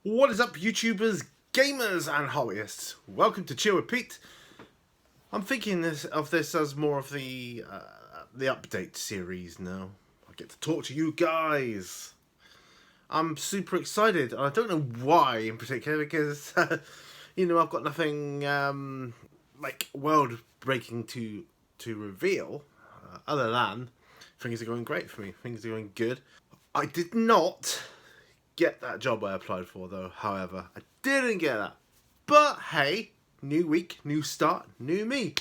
What is up, YouTubers, gamers, and hobbyists? Welcome to Chill with Pete. I'm thinking of this as more of the update series now. I get to talk to you guys. I'm super excited. I don't know why in particular, because I've got nothing like world breaking to reveal. Other than things are going great for me. Things are going good. I did not get that job I applied for, though. However, I didn't get that. But hey, new week, new start, new me.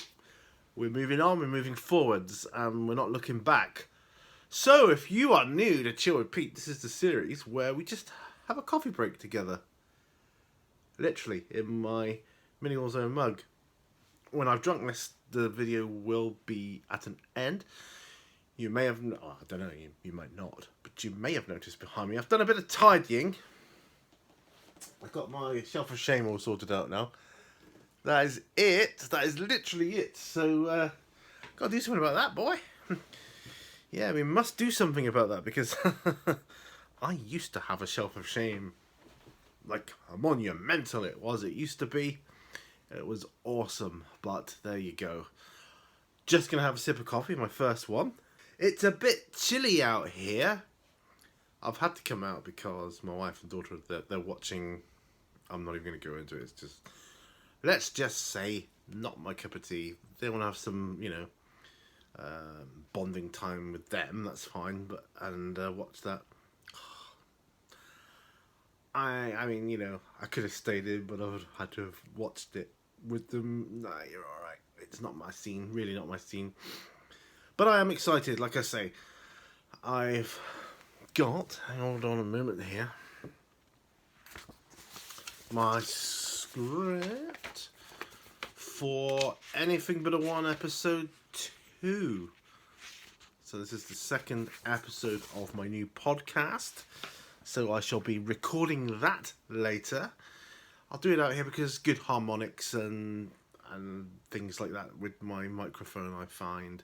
We're moving on, we're moving forwards, and we're not looking back. So if you are new to Chill with Pete, this is the series where we just have a coffee break together. Literally, in my Mini Warzone mug. When I've drunk this, the video will be at an end. You may have, I don't know, you might not, but you may have noticed behind me, I've done a bit of tidying. I've got my shelf of shame all sorted out now. That is it. That is literally it. So, gotta do something about that, boy. Yeah, we must do something about that, because I used to have a shelf of shame. Like, monumental it was. It used to be. It was awesome. But there you go. Just gonna have a sip of coffee, my first one. It's a bit chilly out here. I've had to come out because my wife and daughter, they're watching. I'm not even going to go into it. It's just, let's just say, not my cup of tea. They want to have some, bonding time with them. That's fine. And watch that. I mean, I could have stayed in, but I would have had to have watched it with them. Nah, you're all right. It's not my scene. Really not my scene. But I am excited. Like I say, I've got. Hold on a minute here. My script for Anything But a One episode 2. So this is the second episode of my new podcast. So I shall be recording that later. I'll do it out here because good harmonics and things like that with my microphone, I find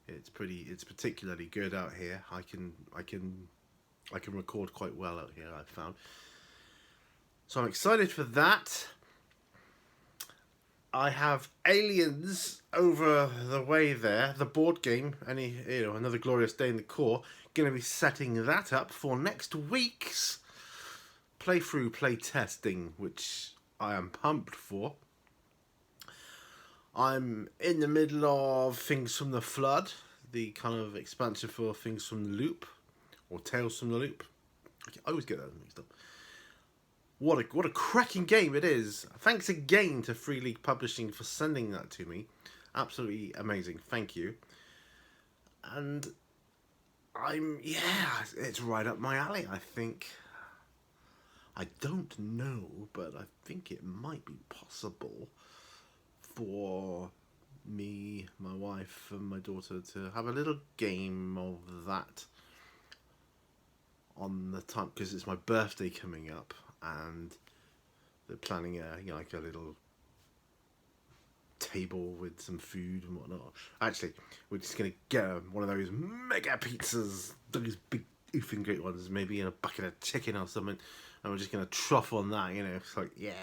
it's particularly good out here. I can record quite well out here, I've found. So I'm excited for that. I have Aliens over the way there, the board game, Another Glorious Day in the Core. Going to be setting that up for next week's play testing, which I am pumped for. I'm in the middle of Things from the Flood, the kind of expansion for Things from the Loop, or Tales from the Loop. I always get that mixed up. What a cracking game it is. Thanks again to Free League Publishing for sending that to me. Absolutely amazing. Thank you. And it's right up my alley, I think. I don't know, but I think it might be possible for me, my wife, and my daughter to have a little game of that on the time, because it's my birthday coming up. And they're planning a little table with some food and whatnot. Actually, we're just gonna get one of those mega pizzas, those big oofing great ones, maybe in a bucket of chicken or something, and we're just gonna trough on that. It's like, yeah,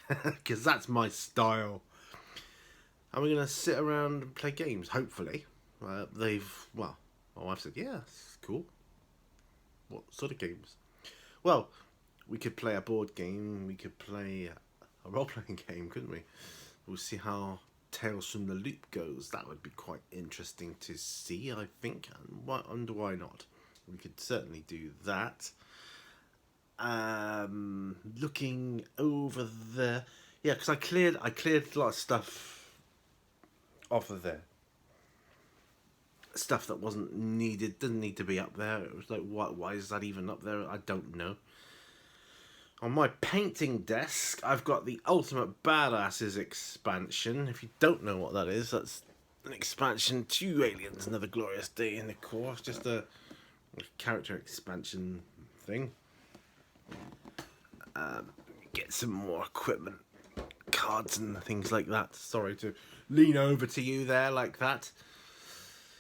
because that's my style. And we're gonna sit around and play games. Hopefully, my wife said, yeah, it's cool. What sort of games? Well, we could play a board game, we could play a role-playing game, couldn't we? We'll see how Tales from the Loop goes. That would be quite interesting to see, I think. And why not? We could certainly do that. Looking over there. Yeah, because I cleared a lot of stuff off of there. Stuff that wasn't needed, didn't need to be up there. It was like, why is that even up there? I don't know. On my painting desk, I've got the Ultimate Badasses expansion. If you don't know what that is, that's an expansion to Aliens, Another Glorious Day in the Core. It's just a character expansion thing. Get some more equipment, cards and things like that. Sorry to lean over to you there like that.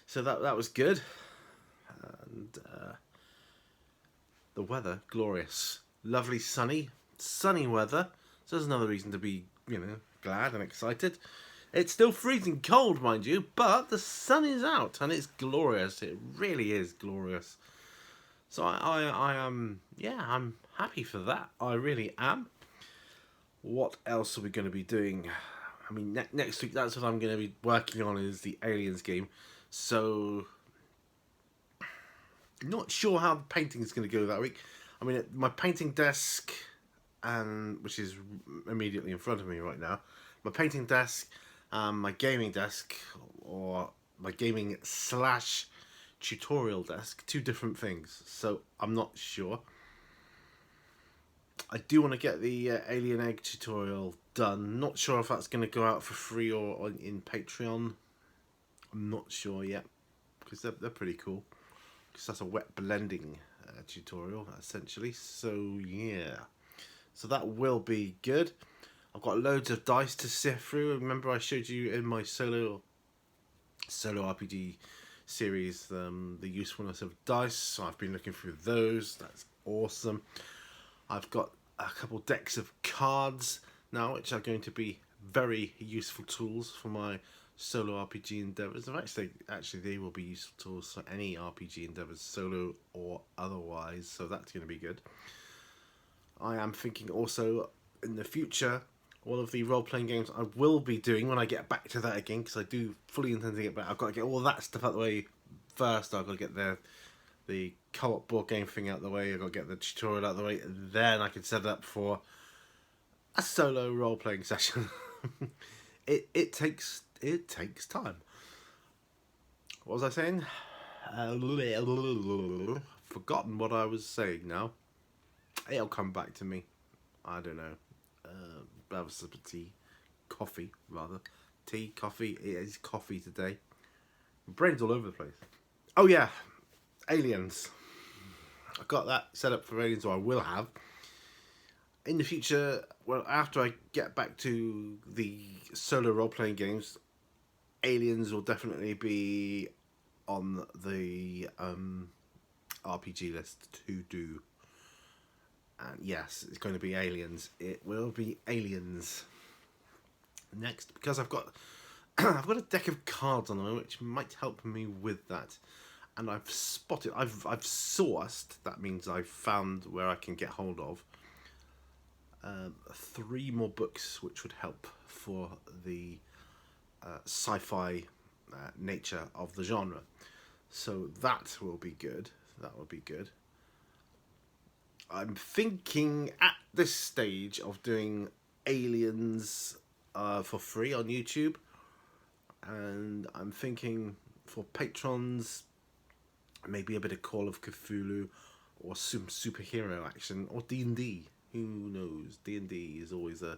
So that was good. And the weather, glorious. Lovely sunny sunny weather, so there's another reason to be, glad and excited. It's still freezing cold, mind you, but the sun is out and it's glorious. It really is glorious. So I am, I'm happy for that. I really am. What else are we going to be doing? I mean, next week, that's what I'm going to be working on, is the Aliens game. So, not sure how the painting is going to go that week. I mean, my painting desk, which is immediately in front of me right now, my painting desk, my gaming desk, or my gaming / tutorial desk, two different things. So, I'm not sure. I do want to get the Alien Egg tutorial done. Not sure if that's going to go out for free or in Patreon. I'm not sure yet, because they're pretty cool. Because that's a wet blending tutorial, essentially. So, yeah. So that will be good. I've got loads of dice to sift through. Remember I showed you in my solo RPG series the usefulness of dice. So I've been looking through those. That's awesome. I've got a couple decks of cards now, which are going to be very useful tools for my solo RPG endeavours. Actually, they will be useful tools for any RPG endeavours, solo or otherwise. So that's going to be good. I am thinking also in the future, all of the role-playing games I will be doing when I get back to that again, because I do fully intend to get back. I've got to get all that stuff out of the way first. I've got to get the co-op board game thing out of the way. I've got to get the tutorial out of the way, and then I can set it up for a solo role-playing session. It takes time. What was I saying? Forgotten what I was saying now. It'll come back to me. I don't know. Have a sip of tea. Coffee, rather. Tea, coffee. It is coffee today. My brain's all over the place. Oh yeah. Aliens. I've got that set up for Aliens, or I will have. In the future, well, after I get back to the solo role-playing games, Aliens will definitely be on the RPG list to do. And yes, it's going to be Aliens. It will be Aliens. Next, because I've got I've got a deck of cards on them, which might help me with that. And I've sourced, that means I've found where I can get hold of 3 more books which would help for the sci-fi nature of the genre. So that will be good. That will be good. I'm thinking at this stage of doing Aliens for free on YouTube, and I'm thinking for patrons, maybe a bit of Call of Cthulhu, or some superhero action, or D&D. Who knows? D&D is always a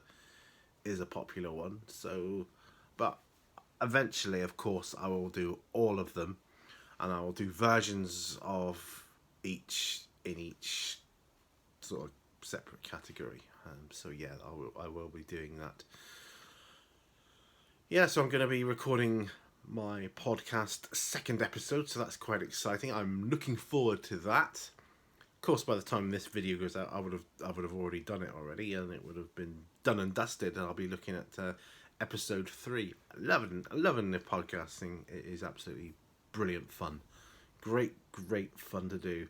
popular one. So, but eventually, of course, I will do all of them, and I will do versions of each in each sort of separate category. So yeah, I will be doing that. Yeah, so I'm going to be recording my podcast 2nd episode, so that's quite exciting. I'm looking forward to that. Of course, by the time this video goes out, I would have already done it already, and it would have been done and dusted. And I'll be looking at episode 3. Loving the podcasting. It is absolutely brilliant fun. Great fun to do.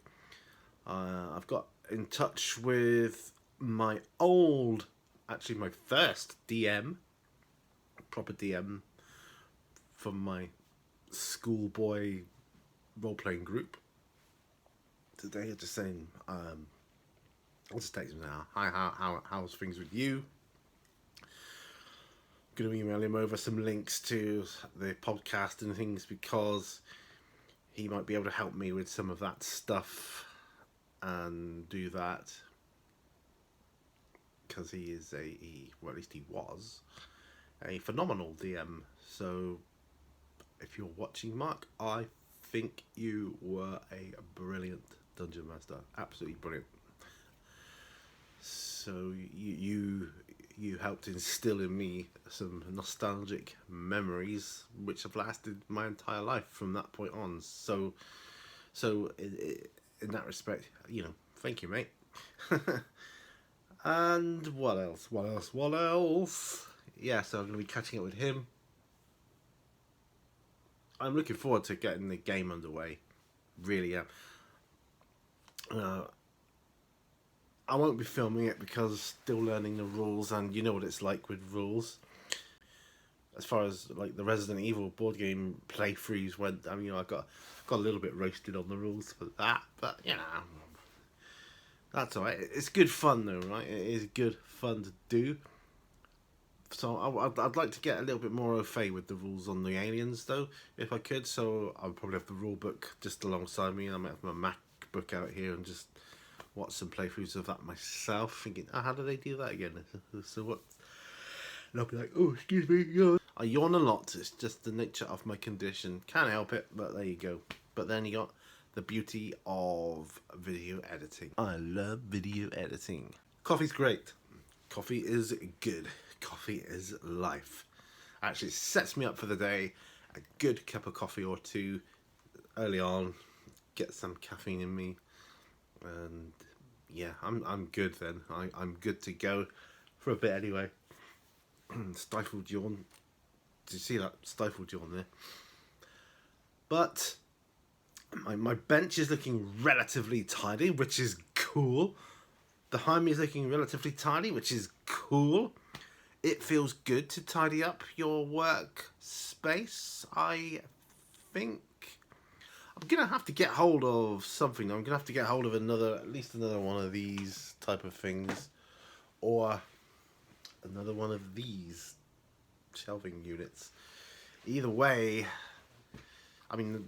I've got in touch with my first DM, proper DM from my schoolboy role-playing group. Today, just saying, I'll just text him now. Hi, how's things with you? I'm going to email him over some links to the podcast and things, because he might be able to help me with some of that stuff and do that, because he is well, at least he was a phenomenal DM. So if you're watching, Mark, I think you were a brilliant dungeon master, absolutely brilliant. So you helped instill in me some nostalgic memories which have lasted my entire life from that point on. So in that respect, thank you, mate. And what else? What else? What else? Yeah, so I'm going to be catching up with him. I'm looking forward to getting the game underway. Really am. I won't be filming it because still learning the rules, and you know what it's like with rules. As far as like the Resident Evil board game playthroughs went, I mean, I got a little bit roasted on the rules for that, but you know, that's alright. It's good fun though, right? It is good fun to do. So I'd like to get a little bit more au fait with the rules on the aliens though, if I could. So I'll probably have the rule book just alongside me, and I might have my MacBook out here and just watch some playthroughs of that myself, thinking, oh, how do they do that again? So what? And I'll be like, oh, excuse me, yawn. I yawn a lot. It's just the nature of my condition. Can't help it, but there you go. But then you got the beauty of video editing. I love video editing. Coffee's great. Coffee is good. Coffee is life. Actually, it sets me up for the day. A good cup of coffee or two early on. Get some caffeine in me. And yeah, I'm good then. I'm good to go for a bit anyway. Stifled yawn. Did you see that stifled yawn there? But my bench is looking relatively tidy, which is cool. Behind me is looking relatively tidy, which is cool. It feels good to tidy up your workspace, I think. I'm going to have to get hold of something. I'm going to have to get hold of at least another one of these type of things. Or another one of these shelving units. Either way, I mean,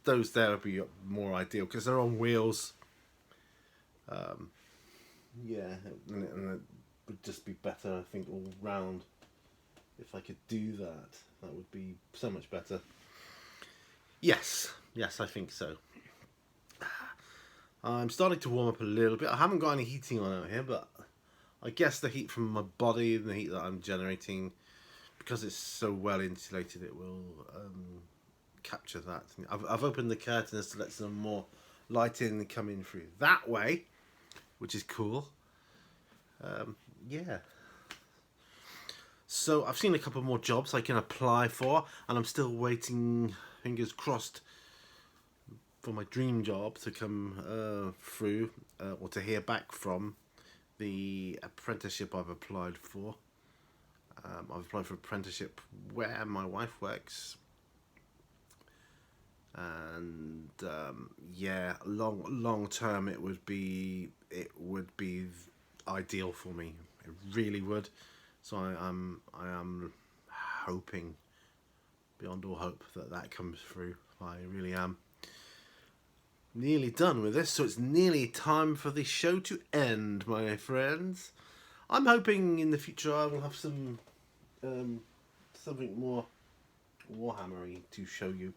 those there would be more ideal because they're on wheels. Yeah, and it would just be better, I think, all round. If I could do that, that would be so much better. Yes, I think so. I'm starting to warm up a little bit. I haven't got any heating on out here, but I guess the heat from my body and the heat that I'm generating, because it's so well insulated, it will capture that. I've opened the curtains to let some more light in and come in through that way, which is cool. Yeah. So I've seen a couple more jobs I can apply for, and I'm still waiting, fingers crossed, for my dream job to come through, or to hear back from the apprenticeship I've applied for. I've applied for apprenticeship where my wife works, and yeah, long term it would be ideal for me. It really would. So I am hoping beyond all hope that comes through. I really am. Nearly done with this, so it's nearly time for the show to end, my friends. I'm hoping in the future I will have some something more Warhammer-y to show you.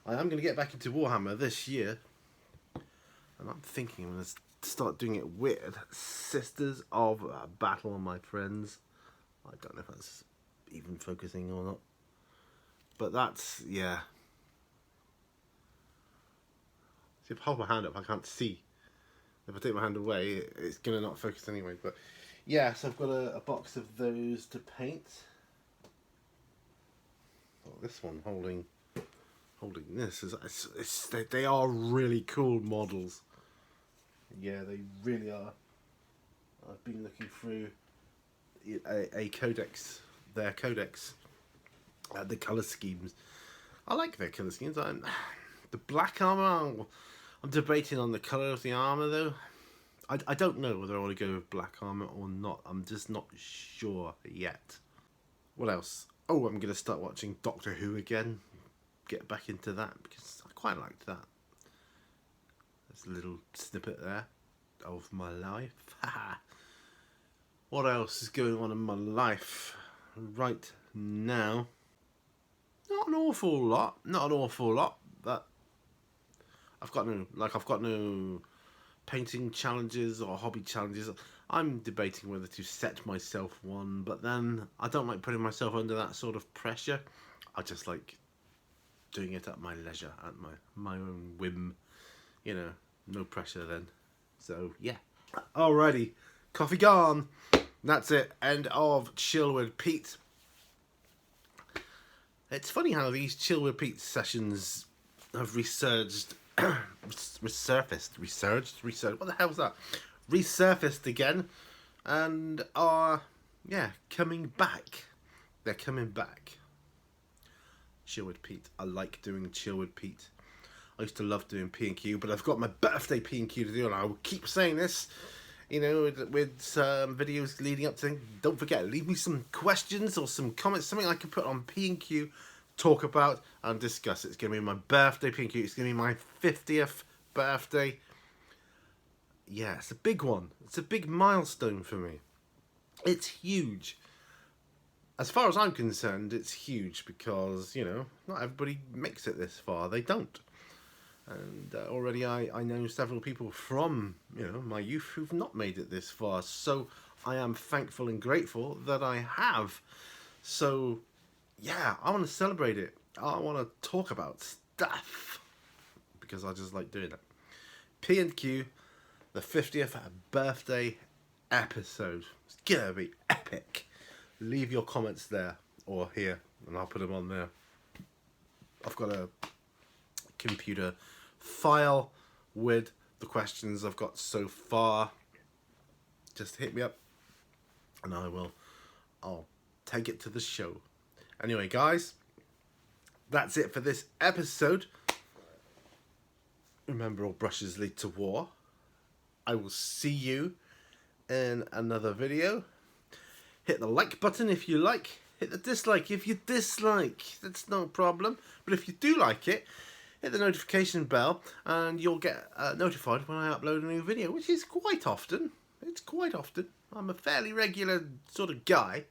I am going to get back into Warhammer this year, and I'm thinking I'm going to start doing it with Sisters of Battle, my friends. I don't know if that's even focusing or not, but that's, yeah. See, if I hold my hand up, I can't see. If I take my hand away, it's going to not focus anyway. But yeah, so I've got a box of those to paint. Oh, this one holding this they are really cool models. Yeah, they really are. I've been looking through a codex, their codex, the colour schemes. I like their colour schemes. The black armour, I'm debating on the colour of the armour though. I don't know whether I want to go with black armour or not. I'm just not sure yet. What else? Oh, I'm going to start watching Doctor Who again. Get back into that because I quite liked that. There's a little snippet there of my life. What else is going on in my life right now? Not an awful lot. But I've got no painting challenges or hobby challenges. I'm debating whether to set myself one, but then I don't like putting myself under that sort of pressure. I just like doing it at my leisure, at my own whim. You know, no pressure then. So yeah. Alrighty. Coffee gone. That's it. End of Chill with Pete. It's funny how these Chill with Pete sessions have resurged, resurged. What the hell's that? Resurfaced again, and are coming back. They're coming back. Chill with Pete. I like doing Chill with Pete. I used to love doing P&Q, but I've got my birthday P&Q to do, and I will keep saying this. You know, with videos leading up to things. Don't forget, leave me some questions or some comments, something I can put on P&Q, talk about and discuss. It's going to be my birthday P&Q. It's going to be my 50th birthday. Yeah, it's a big one. It's a big milestone for me. It's huge. As far as I'm concerned, it's huge because, you know, not everybody makes it this far. They don't. And already I know several people from, you know, my youth who've not made it this far. So I am thankful and grateful that I have. So, yeah, I want to celebrate it. I want to talk about stuff because I just like doing it. P&Q, the 50th birthday episode. It's going to be epic. Leave your comments there or here and I'll put them on there. I've got a computer file with the questions I've got so far. Just hit me up and I'll take it to the show. Anyway, guys, that's it for this episode. Remember, all brushes lead to war. I will see you in another video. Hit the like button if you like. Hit the dislike if you dislike. That's no problem. But if you do like it, hit the notification bell and you'll get notified when I upload a new video, which is quite often. It's quite often. I'm a fairly regular sort of guy.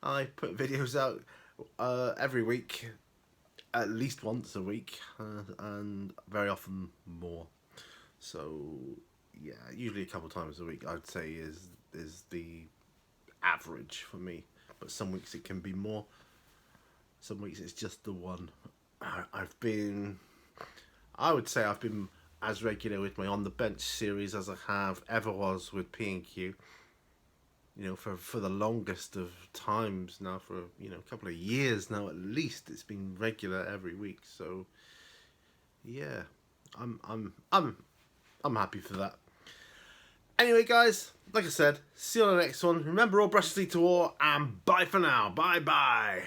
I put videos out every week, at least once a week, and very often more. So, yeah, usually a couple of times a week, I'd say is the average for me. But some weeks it can be more. Some weeks it's just the one. I would say I've been as regular with my On the Bench series as I ever was with P&Q. You know, for the longest of times now, for, you know, a couple of years now at least, it's been regular every week. So yeah, I'm happy for that. Anyway, guys, like I said, see you on the next one. Remember, all brushes lead to war, and bye for now. Bye bye.